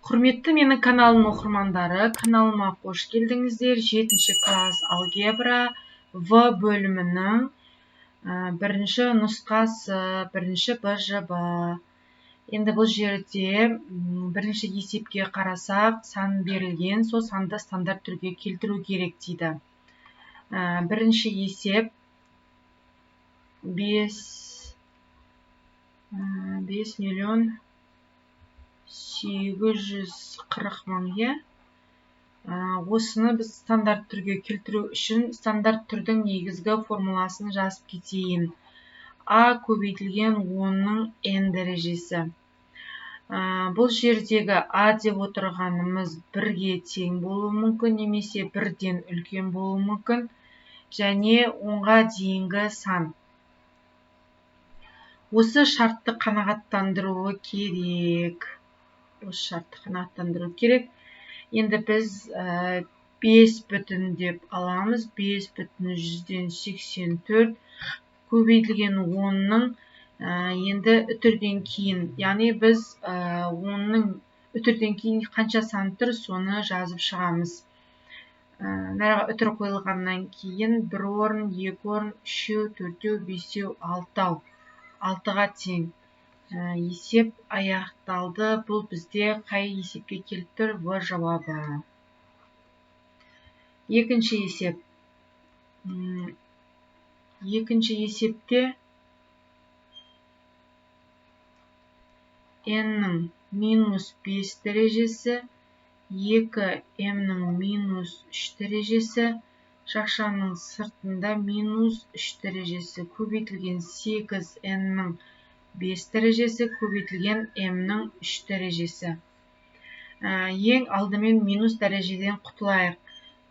Құрметті менің каналым оқырмандары, каналыма қош келдіңіздер. 7 класс алгебра В бөлімінің бірінші нұсқасы, бірінші БЖБ. Енді бұл жерде бірінші есепке қарасақ, сан берілген, сол санды стандарт түрге келтіру керек дейді. Бірінші есеп 5.840.000. Осыны біз стандарт түрге келтіру үшін стандарт түрдің негізгі формуласын жазып кетейін. А көбейтілген 10-ның n дәрежесі. Бұл жердегі А деп отырғанымыз 1-ге тең болуы мүмкін, немесе 1-ден үлкен болуы мүмкін, және 10-ға дейінгі сан. Осы шартты қанағаттандыруы керек. Енді біз 5 бүтін деп аламыз. 5 бүтін 100-ден 84 көбейтілген 10-ның енді үтірден кейін. Яғни біз 10-ның үтірден кейін қанша сан тұр, соны жазып шығамыз. Мәраға үтір қойылғаннан кейін 1 орын, 2 орын, 3, 4, 5, 6-ға тең. Есеп аяқталды. Бұл бізде қай есепке келіп тұр? В жауабы. Екінші есеп. Екінші есепте n-ның минус 5 дәрежесі, 2m-ның минус 3 дәрежесі, шақшаның сыртында минус 3 дәрежесі, көбейтілген 8n-ның 5 дәрежесі, көбейтілген m-ның 3 дәрежесі. Ең алдымен минус дәрежеден құтылайық.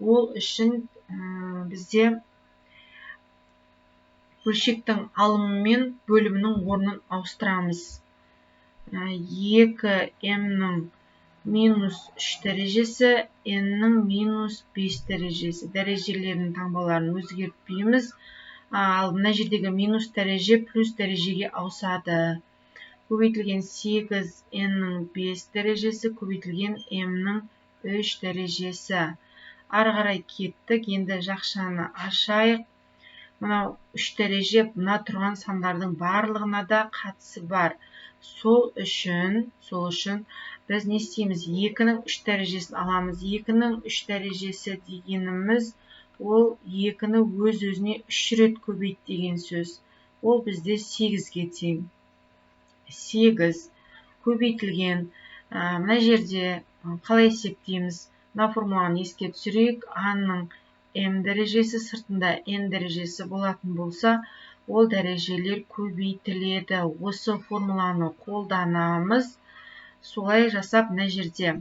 Ол үшін бізде бөлшектің алымы мен бөлімінің орнын ауыстырамыз. 2m-ның минус 3 дәрежесі, n-ның минус 5 дәрежесі. Дәрежелерінің таңбаларын өзгертпейміз. Ал мына жердегі минус дәреже плюс дәрежеге ауысады. Көбейтілген 8n-ның 5 дәрежесі, көбейтілген m-ның 3 дәрежесі. Ары қарай кеттік. Енді жақшаны ашайық. Мынау 3 дәреже мына тұрған сандардың барлығына да қатысы бар. Сол үшін біз не істейміз? 2-ның 3 дәрежесін аламыз. 2-ның 3 дәрежесі дегеніміз ол 2-ні өз-өзіне 3 рет көбейт деген сөз. Ол бізде 8-ге тең. 8 көбейтілген. Мына жерде қалай есептейміз? Мына формуланы еске түсірейік. А-ның m дәрежесі сыртында n дәрежесі болатын болса, ол дәрежелер көбейтіледі. Осы формуланы қолданамыз. Солай жасап, мына жерде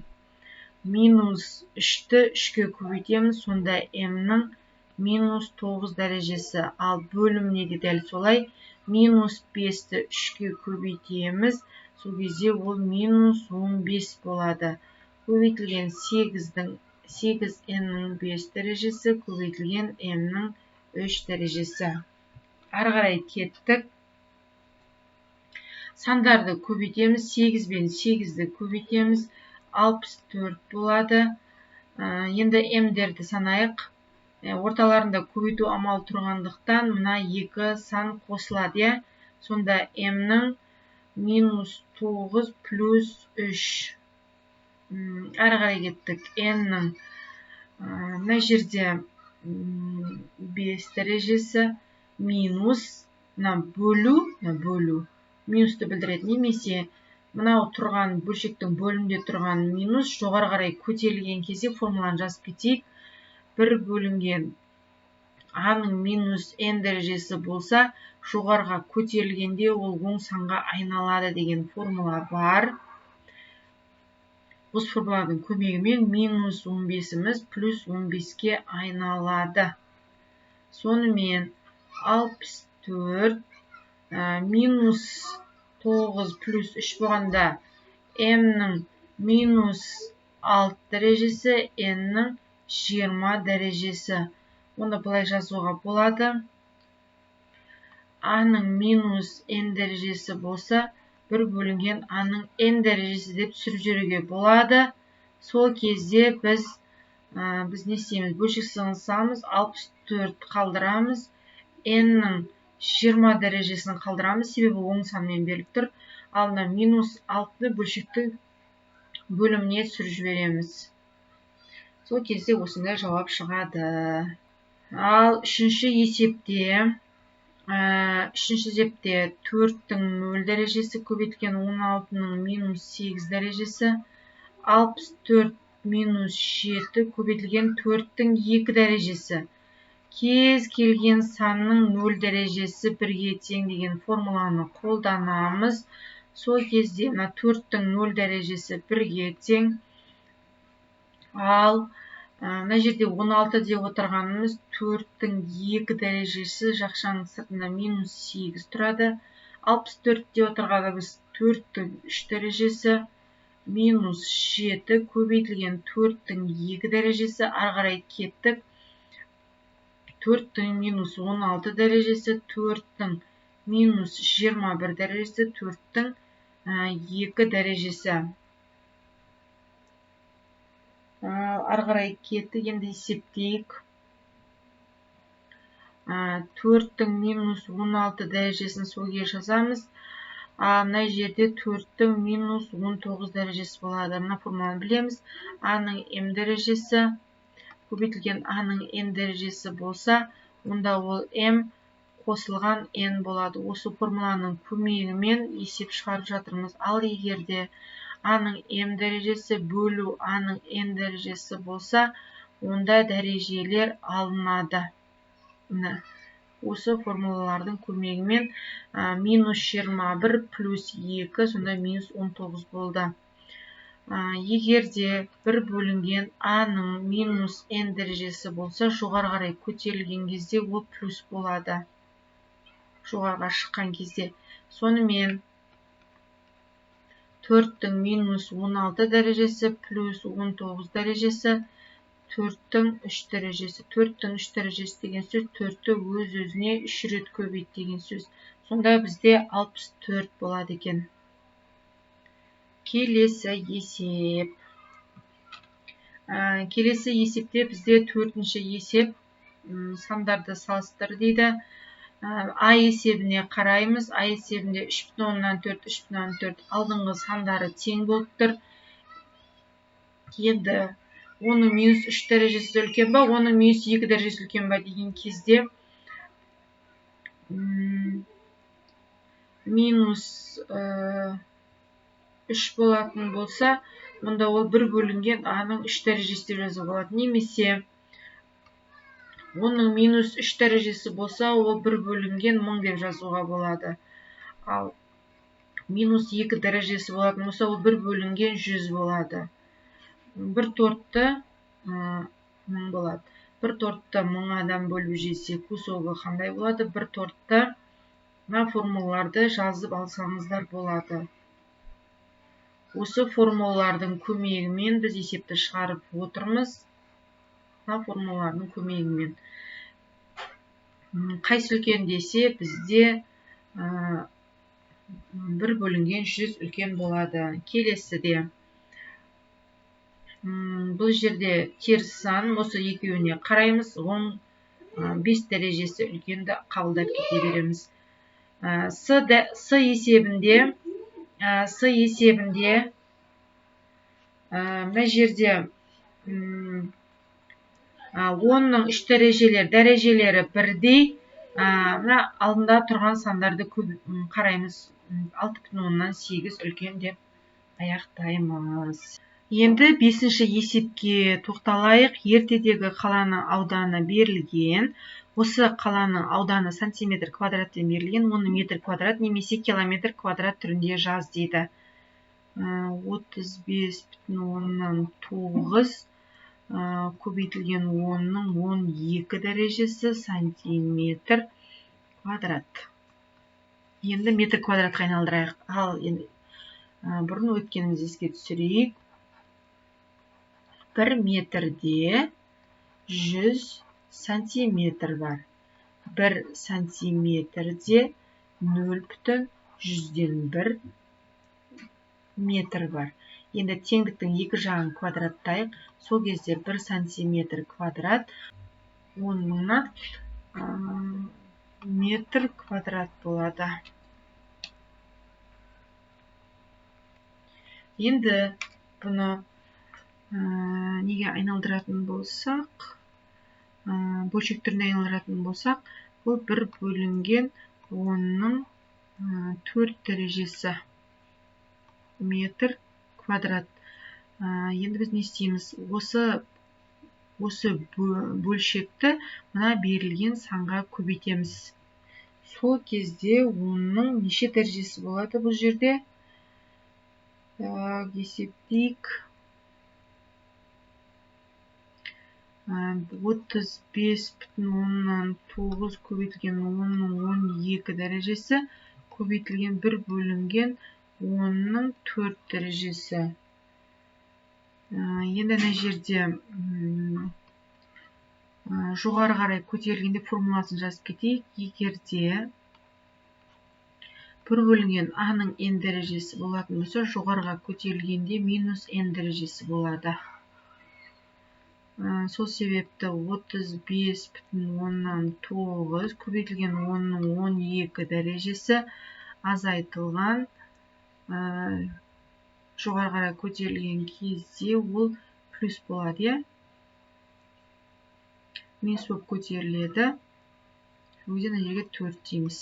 минус 3-ті 3-ке көбейтеміз, сонда m-ның минус 9 дәрежесі. Ал бөліміне де дәл солай минус 5-ті 3-ке көбейтеміз, сол кезде ол минус 15 болады. Көбейтілген 8n-ның 5 дәрежесі, көбейтілген m-ның 3 дәрежесі. Ары қарай кеттік. Сандарды көбейтеміз. 8 бен 8-ді көбейтеміз. 64 болады. Енді m-дерді санайық. Орталарында көбейту амалы тұрғандықтан мына 2 сан қосылады. Сонда m-ның минус 9 плюс 3. Ары қарай кеттік. n-ның мына жерде 5 дәрежесі минус бөлу. Минусты білдіреді. Немесе мынау тұрған бөлшектің бөлімде тұрған минус жоғары қарай көтерілген кезде формуланы жазып кетейік. 1 бөлінген А-ның минус n дәрежесі болса, жоғарыға көтерілгенде ол оң санға айналады деген формула бар. Осы формуланың көмегімен минус 15-іміз плюс 15-ке айналады. Сонымен 64 минус 9 плюс 3 болғанда m-ның минус 6 дәрежесі, n-ның 20 дәрежесі. Оны былай жазуға болады. А-ның минус n дәрежесі болса, 1 бөлінген аның n дәрежесі деп түсіріп жіберуге болады. Сол кезде біз не істейміз? Бөлшек сызығын 64 қалдырамыз. N-нің 20 дәрежесін қалдырамыз, себебі оң санмен беріліп тұр. Ал мына -6-ны бөлшектің бөліміне түсіріп жібереміз. Сол кезде осындай жауап шығады. Ал үшінші есепте 4-тің 0 дәрежесі көбейтілген 16-ның -8 дәрежесі, 64 7 көбейтілген 4-тің 2 дәрежесі. Кез келген санның 0 дәрежесі 1-ге тең деген формуланы қолданамыз. Сол кезде 4-тің 0 дәрежесі 1-ге тең. Ал мына жерде 16 деп отырғанымыз 4-тің 2 дәрежесі жақшаның сыртында -8 тұрады. 64 деп отырғанымыз 4-тің 3 дәрежесі -7 көбейтілген 4-тің 2 дәрежесі. Ары қарай кеттік. 4-тің -16 дәрежесі, 4-тің -21 дәрежесі, 4-тің 2 дәрежесі. Ары қарай кеттік, енді есептейік. 4-тің -16 дәрежесін солге жазамыз. Мына жерде 4-тің -19 дәрежесі болады. Мына формуланы білеміз. А-ның m дәрежесі көбейтілген А-ның n дәрежесі болса, онда ол m қосылған n болады. Осы формуланың көмегімен есеп шығарып жатырмыз. Ал егерде А-ның m дәрежесі бөлу А-ның n дәрежесі болса, онда дәрежелер алынады. Осы формулалардың көмегімен -21 плюс 2, сонда -19 болды. Егерде 1 бөлінген А-ның -n дәрежесі болса, жоғары қарай көтерілген кезде ол плюс болады. Жоғарға шыққан кезде. Сонымен 4-тің -16 дәрежесі плюс 19 дәрежесі, 4-тің 3 дәрежесі. 4-тің 3 дәрежесі деген сөз 4-ті өз-өзіне 3 рет көбейт деген сөз. Сонда бізде 64 болады екен. Келесі есеп. Келесі есепте бізде 4-ші есеп сандарды салыстыр дейді. А есебіне қараймыз. А есебінде 3,4, 3,4 алдыңғы сандары тең болып тұр. Енді оның -3 дәрежесі үлкен ба, оның -2 дәрежесі үлкен ба деген кезде -3 болатын болса, онда ол 1 бөлінген А-ның 3 дәрежесі деп жазуға болады. Немесе оның -3 дәрежесі болса, ол 1 бөлінген 1000 деп жазуға болады. Ал -2 дәрежесі болатын болса, ол 1 бөлінген 100 болады. 1 тортты 1000 болады. 1 тортты 1000 адам бөліп жесе, кусогы қандай болады? 1 тортты мына формулаларды жазып алсаңыздар болады. Осы формулалардың көмегімен біз есепті шығарып отырмыз. Мына формулалардың көмегімен. Қайсы үлкен десе, бізде 1 бөлінген 100 үлкен болады. Келесіде. Бұл жерде теріс сан, осы екеуіне қараймыз. 15 дәрежесі үлкенді қабылдап кете береміз. С есебінде мына жерде 10-ның 3 дәрежелері бірдей. Мына алдында тұрған сандарды қараймыз. 6,8 үлкен деп аяқтаймыз. Енді 5-ші есепке тоқталайық. Ертедегі қаланың ауданы берілген. Осы қаланың ауданы сантиметр квадратпен берілген. Оны метр квадрат немесе километр квадрат түрінде жаз дейді. 35,9 көбейтілген 10-ның 12 дәрежесі сантиметр квадрат. Енді метр квадратқа айналдырайық. Ал енді бұрын өткеніміз еске түсірейік. 1 метрде 100 сантиметр бар. 1 сантиметрде 0,1 метр бар. Енді теңдіктің екі жағын квадраттайық. Сол кезде 1 сантиметр квадрат 10 мыңнан метр квадрат болады. Енді бұны неге айналдыратын болсақ, бөлшек түріне айналдыратын болсақ, бұл 1 бөлінген 10-ның 4 дәрежесі метр квадрат. Енді біз не істейміз? Осы бөлшекті мына берілген санға көбейтеміз. Сол кезде 10-ның неше дәрежесі болады бұл жерде? Есептейік. 35,9 көбейтілген 10-ның 12 дәрежесі көбейтілген 1 бөлінген 10-ның 4 дәрежесі. Енді мына жерде жоғары қарай көтерілгенде формуласын жазып кетейік. Егерде 1 бөлінген a-ның n дәрежесі болатын болса, жоғарыға көтерілгенде минус n дәрежесі болады. Сол себепті 35,9 көбейтілген 10-ның 12 дәрежесі азайтылған, жоғары қарай көтерілген кезде ол плюс болады. Минус болып көтеріледі. Өзен жерге 4 дейміз.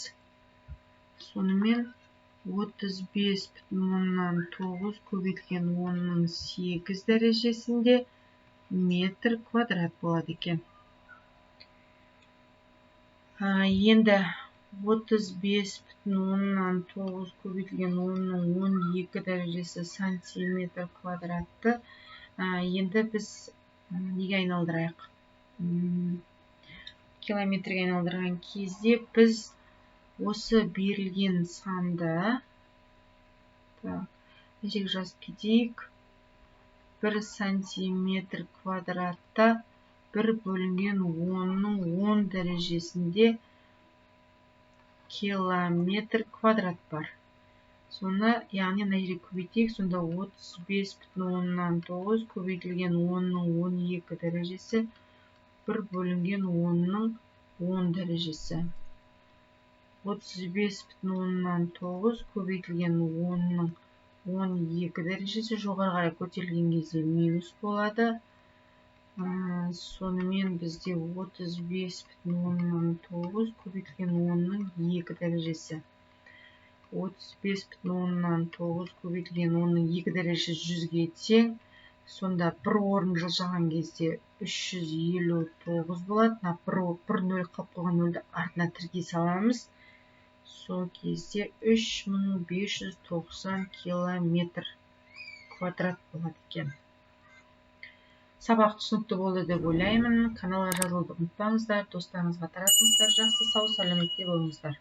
Сонымен 35,9 көбейтілген 10-ның 8 дәрежесінде метр квадрат болады екен. Енді 35,9 көбейтілген 10-ның 12 дәрежесі сантиметр квадратты. Енді біз неге айналдырайық? Километрге айналдырған кезде біз осы берілген санды жазып кетейік. 1 сантиметр квадратта 1 бөлінген 10-ның 10 дәрежесінде километр квадрат бар. Соны, яғни мына жерге көбейтейік. Сонда 35,9 көбейтілген 10-ның 12 дәрежесі 1 бөлінген 10-ның 10 дәрежесі. 35,9 көбейтілген 10-ның 12 дәрежесі жоғары қарай көтерілген кезде минус болады. Сонымен бізде 35,9 көбейтілген 10-ның 2 дәрежесі. 35,9 көбейтілген 10-ның 2 дәрежесі 100-ге тең. Сонда 1 орын жылжыған кезде 359 болады. 1 нөл қалып қойған нөлді артына тіркей саламыз. Сол кезде 3590 километр квадрат болады екен. Сабақ түсінікті болды деп ойлаймын. Каналға жазылуды ұмытпаңыздар, достарыңызға таратыңыздар. Жақсы, сау, сәлемет болыңыздар.